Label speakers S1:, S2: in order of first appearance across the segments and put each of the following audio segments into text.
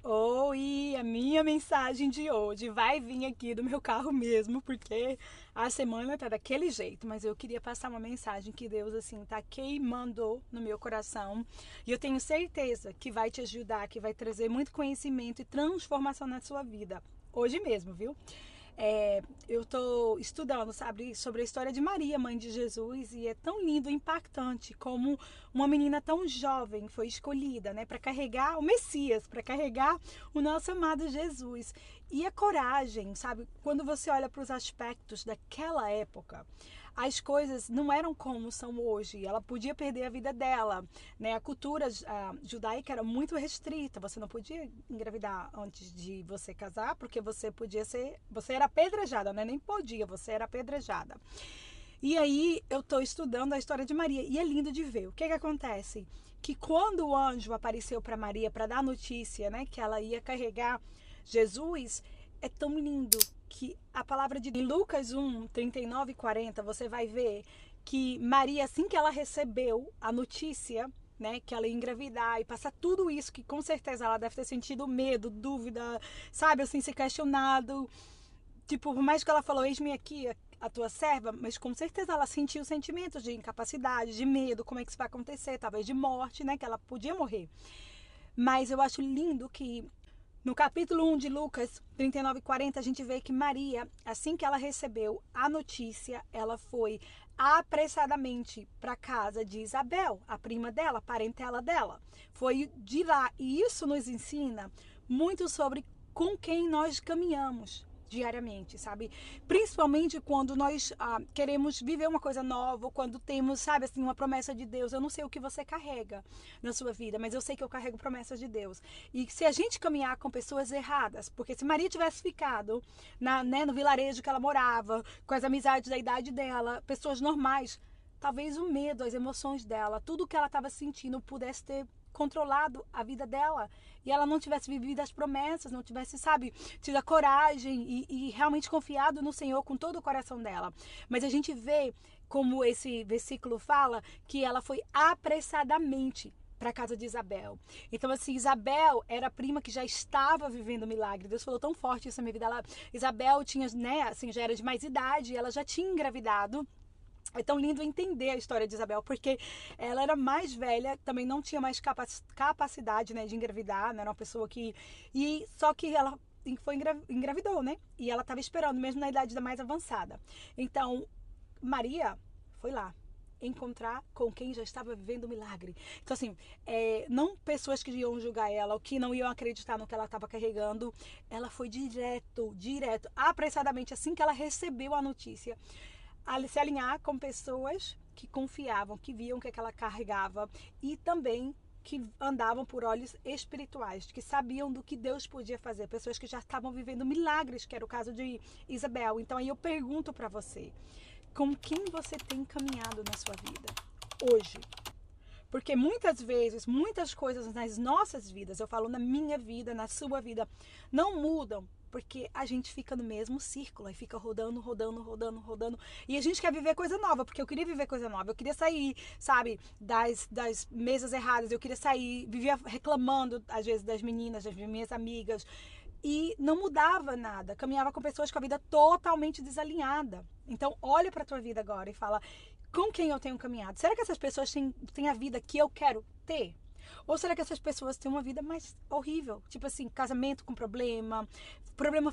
S1: Oi, a minha mensagem de hoje vai vir aqui do meu carro mesmo, porque a semana tá daquele jeito, mas eu queria passar uma mensagem que Deus assim tá queimando no meu coração, e eu tenho certeza que vai te ajudar, que vai trazer muito conhecimento e transformação na sua vida. Hoje mesmo, viu? Eu estou estudando, sabe, sobre a história de Maria, mãe de Jesus, e é tão lindo e impactante como uma menina tão jovem foi escolhida, né, para carregar o Messias, para carregar o nosso amado Jesus. E a coragem, sabe, quando você olha para os aspectos daquela época, as coisas não eram como são hoje. Ela podia perder a vida dela, né? A cultura judaica era muito restrita. Você não podia engravidar antes de você casar, porque você era apedrejada, né? Nem podia, você era apedrejada. E aí eu estou estudando a história de Maria e é lindo de ver. O que acontece? Que quando o anjo apareceu para Maria para dar a notícia, né, que ela ia carregar Jesus, é tão lindo que a palavra de Lucas 1, 39 e 40, você vai ver que Maria, assim que ela recebeu a notícia, né, que ela ia engravidar e passar tudo isso, que com certeza ela deve ter sentido medo, dúvida, sabe, assim, se questionado. Tipo, por mais que ela falou, eis-me aqui, a tua serva, mas com certeza ela sentiu sentimentos de incapacidade, de medo, como é que isso vai acontecer, talvez de morte, né, que ela podia morrer. Mas eu acho lindo que no capítulo 1 de Lucas 39 e 40, a gente vê que Maria, assim que ela recebeu a notícia, ela foi apressadamente para a casa de Isabel, a prima dela, a parentela dela. Foi de lá. E isso nos ensina muito sobre com quem nós caminhamos diariamente, sabe? Principalmente quando nós queremos viver uma coisa nova, quando temos, sabe, assim, uma promessa de Deus. Eu não sei o que você carrega na sua vida, mas eu sei que eu carrego promessas de Deus. E se a gente caminhar com pessoas erradas, porque se Maria tivesse ficado no vilarejo que ela morava, com as amizades da idade dela, pessoas normais, talvez o medo, as emoções dela, tudo que ela estava sentindo pudesse ter controlado a vida dela e ela não tivesse vivido as promessas, não tivesse, sabe, tido a coragem e realmente confiado no Senhor com todo o coração dela. Mas a gente vê, como esse versículo fala, que ela foi apressadamente para a casa de Isabel. Então, assim, Isabel era a prima que já estava vivendo o milagre. Deus falou tão forte isso na minha vida. Isabel tinha, né, assim, já era de mais idade, ela já tinha engravidado. É tão lindo entender a história de Isabel, porque ela era mais velha, também não tinha mais capacidade, né, de engravidar, não era uma pessoa que... Só que ela engravidou, né? E ela estava esperando, mesmo na idade da mais avançada. Então, Maria foi lá encontrar com quem já estava vivendo o milagre. Então, assim, não pessoas que iam julgar ela, ou que não iam acreditar no que ela estava carregando. Ela foi direto, apressadamente, assim que ela recebeu a notícia, se alinhar com pessoas que confiavam, que viam o que ela carregava e também que andavam por olhos espirituais, que sabiam do que Deus podia fazer, pessoas que já estavam vivendo milagres, que era o caso de Isabel. Então aí eu pergunto para você, com quem você tem caminhado na sua vida hoje? Porque muitas vezes, muitas coisas nas nossas vidas, eu falo na minha vida, na sua vida, não mudam porque a gente fica no mesmo círculo e fica rodando, rodando, rodando, rodando. E a gente quer viver coisa nova, porque eu queria viver coisa nova. Eu queria sair, sabe, das mesas erradas. Eu queria sair, vivia reclamando, às vezes, das meninas, das minhas amigas. E não mudava nada. Caminhava com pessoas com a vida totalmente desalinhada. Então, olha para a tua vida agora e fala, com quem eu tenho caminhado? Será que essas pessoas têm a vida que eu quero ter? Ou será que essas pessoas têm uma vida mais horrível? Tipo assim, casamento com problema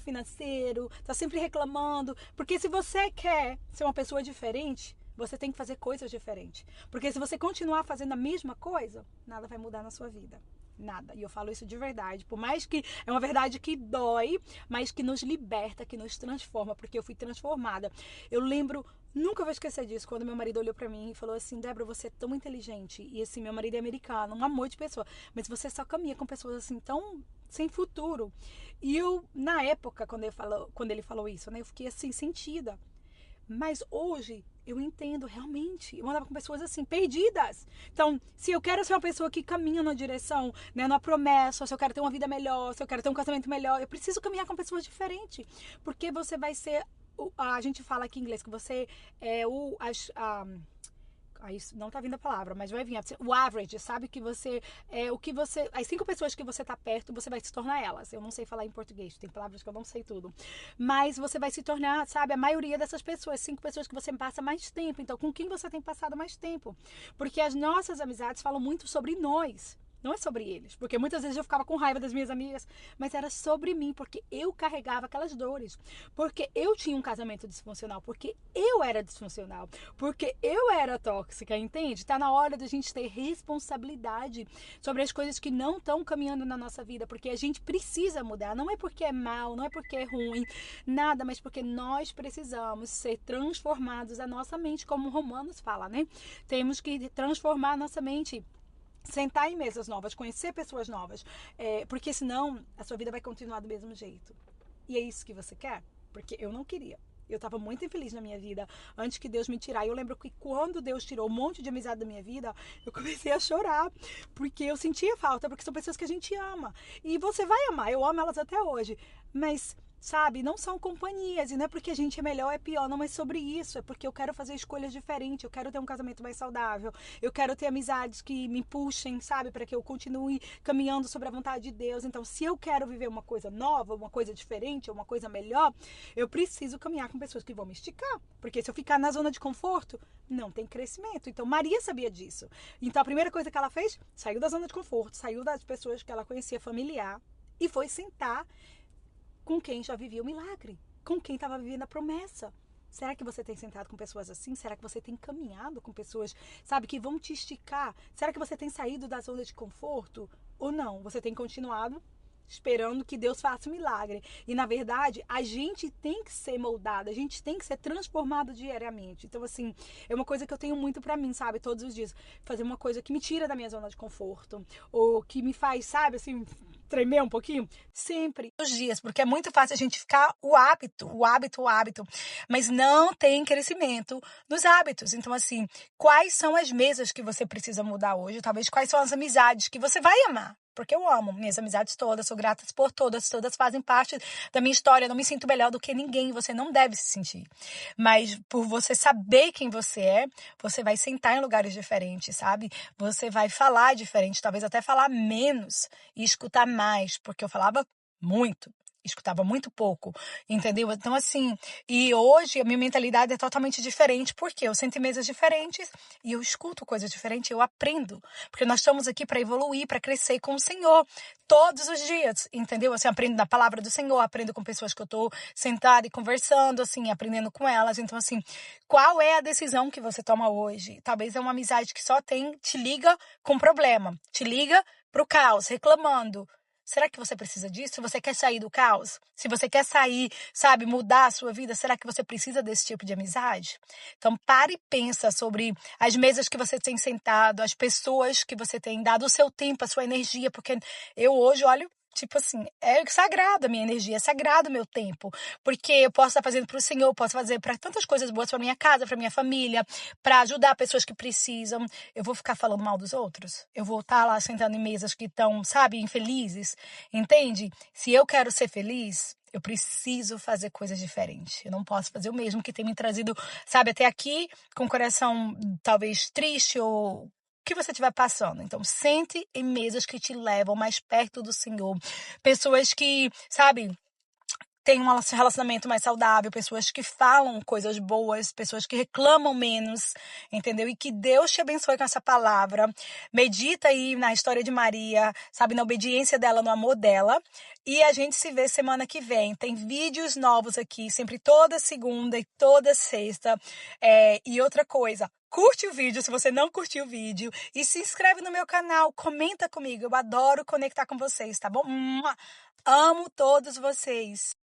S1: financeiro, tá sempre reclamando. Porque se você quer ser uma pessoa diferente, você tem que fazer coisas diferentes. Porque se você continuar fazendo a mesma coisa, nada vai mudar na sua vida. Nada. E eu falo isso de verdade. Por mais que é uma verdade que dói, mas que nos liberta, que nos transforma. Porque eu fui transformada. Eu lembro, nunca vou esquecer disso, quando meu marido olhou pra mim e falou assim, Débora, você é tão inteligente. E assim, meu marido é americano, um amor de pessoa. Mas você só caminha com pessoas assim tão sem futuro. E eu, na época, quando ele falou isso, né, eu fiquei assim, sentida. Mas hoje eu entendo realmente. Eu andava com pessoas assim, perdidas. Então, se eu quero ser uma pessoa que caminha na direção, né, na promessa, se eu quero ter uma vida melhor, se eu quero ter um casamento melhor, eu preciso caminhar com pessoas diferentes. Porque você vai ser. A gente fala aqui em inglês que você é aí não tá vindo a palavra, mas vai vir o average, sabe? Que você, as 5 pessoas que você tá perto, você vai se tornar elas. Eu não sei falar em português, tem palavras que eu não sei tudo. Mas você vai se tornar, sabe, a maioria dessas pessoas, 5 pessoas que você passa mais tempo. Então, com quem você tem passado mais tempo? Porque as nossas amizades falam muito sobre nós. Não é sobre eles, porque muitas vezes eu ficava com raiva das minhas amigas, mas era sobre mim, porque eu carregava aquelas dores, porque eu tinha um casamento disfuncional, porque eu era disfuncional, porque eu era tóxica, entende? Tá na hora da gente ter responsabilidade sobre as coisas que não estão caminhando na nossa vida, porque a gente precisa mudar, não é porque é mal, não é porque é ruim, nada, mas porque nós precisamos ser transformados a nossa mente, como Romanos fala, né? Temos que transformar a nossa mente. Sentar em mesas novas, conhecer pessoas novas, porque senão a sua vida vai continuar do mesmo jeito. E é isso que você quer? Porque eu não queria. Eu estava muito infeliz na minha vida antes que Deus me tirar. Eu lembro que quando Deus tirou um monte de amizade da minha vida, eu comecei a chorar, porque eu sentia falta, porque são pessoas que a gente ama. E você vai amar, eu amo elas até hoje, mas sabe, não são companhias, e não é porque a gente é melhor ou é pior, não é sobre isso, é porque eu quero fazer escolhas diferentes, eu quero ter um casamento mais saudável, eu quero ter amizades que me puxem, sabe, para que eu continue caminhando sobre a vontade de Deus. Então, se eu quero viver uma coisa nova, uma coisa diferente, uma coisa melhor, eu preciso caminhar com pessoas que vão me esticar, porque se eu ficar na zona de conforto, não tem crescimento. Então, Maria sabia disso. Então, a primeira coisa que ela fez, saiu da zona de conforto, saiu das pessoas que ela conhecia familiar e foi sentar com quem já vivia o milagre, com quem estava vivendo a promessa. Será que você tem sentado com pessoas assim? Será que você tem caminhado com pessoas, sabe, que vão te esticar? Será que você tem saído da zona de conforto? Ou não? Você tem continuado esperando que Deus faça um milagre. E, na verdade, a gente tem que ser moldado, a gente tem que ser transformado diariamente. Então, assim, é uma coisa que eu tenho muito pra mim, sabe? Todos os dias. Fazer uma coisa que me tira da minha zona de conforto. Ou que me faz, sabe, assim, tremer um pouquinho. Sempre. Os dias, porque é muito fácil a gente ficar o hábito. Mas não tem crescimento nos hábitos. Então, assim, quais são as mesas que você precisa mudar hoje? Talvez quais são as amizades que você vai amar? Porque eu amo minhas amizades todas, sou grata por todas fazem parte da minha história, não me sinto melhor do que ninguém, você não deve se sentir. Mas por você saber quem você é, você vai sentar em lugares diferentes, sabe? Você vai falar diferente, talvez até falar menos e escutar mais, porque eu falava muito. Escutava muito pouco, entendeu? Então, assim, e hoje a minha mentalidade é totalmente diferente, porque eu sento em mesas diferentes e eu escuto coisas diferentes, eu aprendo, porque nós estamos aqui para evoluir, para crescer com o Senhor todos os dias, entendeu? Assim, aprendo da palavra do Senhor, aprendo com pessoas que eu tô sentada e conversando, assim, aprendendo com elas. Então, assim, qual é a decisão que você toma hoje? Talvez é uma amizade que só te liga com problema, te liga pro caos, reclamando. Será que você precisa disso? Se você quer sair do caos? Se você quer sair, sabe, mudar a sua vida, será que você precisa desse tipo de amizade? Então, pare e pensa sobre as mesas que você tem sentado, as pessoas que você tem dado o seu tempo, a sua energia, porque eu hoje olho, tipo assim, é sagrado a minha energia, é sagrado o meu tempo, porque eu posso estar fazendo para o Senhor, posso fazer para tantas coisas boas para minha casa, para minha família, para ajudar pessoas que precisam. Eu vou ficar falando mal dos outros? Eu vou estar lá sentando em mesas que estão, sabe, infelizes? Entende? Se eu quero ser feliz, eu preciso fazer coisas diferentes. Eu não posso fazer o mesmo que tem me trazido, sabe, até aqui, com o coração talvez triste ou que você estiver passando. Então, sente em mesas que te levam mais perto do Senhor. Pessoas que, sabe, têm um relacionamento mais saudável, pessoas que falam coisas boas, pessoas que reclamam menos, entendeu? E que Deus te abençoe com essa palavra. Medita aí na história de Maria, sabe, na obediência dela, no amor dela. E a gente se vê semana que vem. Tem vídeos novos aqui, sempre toda segunda e toda sexta. E outra coisa, curte o vídeo se você não curtiu o vídeo e se inscreve no meu canal, comenta comigo. Eu adoro conectar com vocês, tá bom? Amo todos vocês.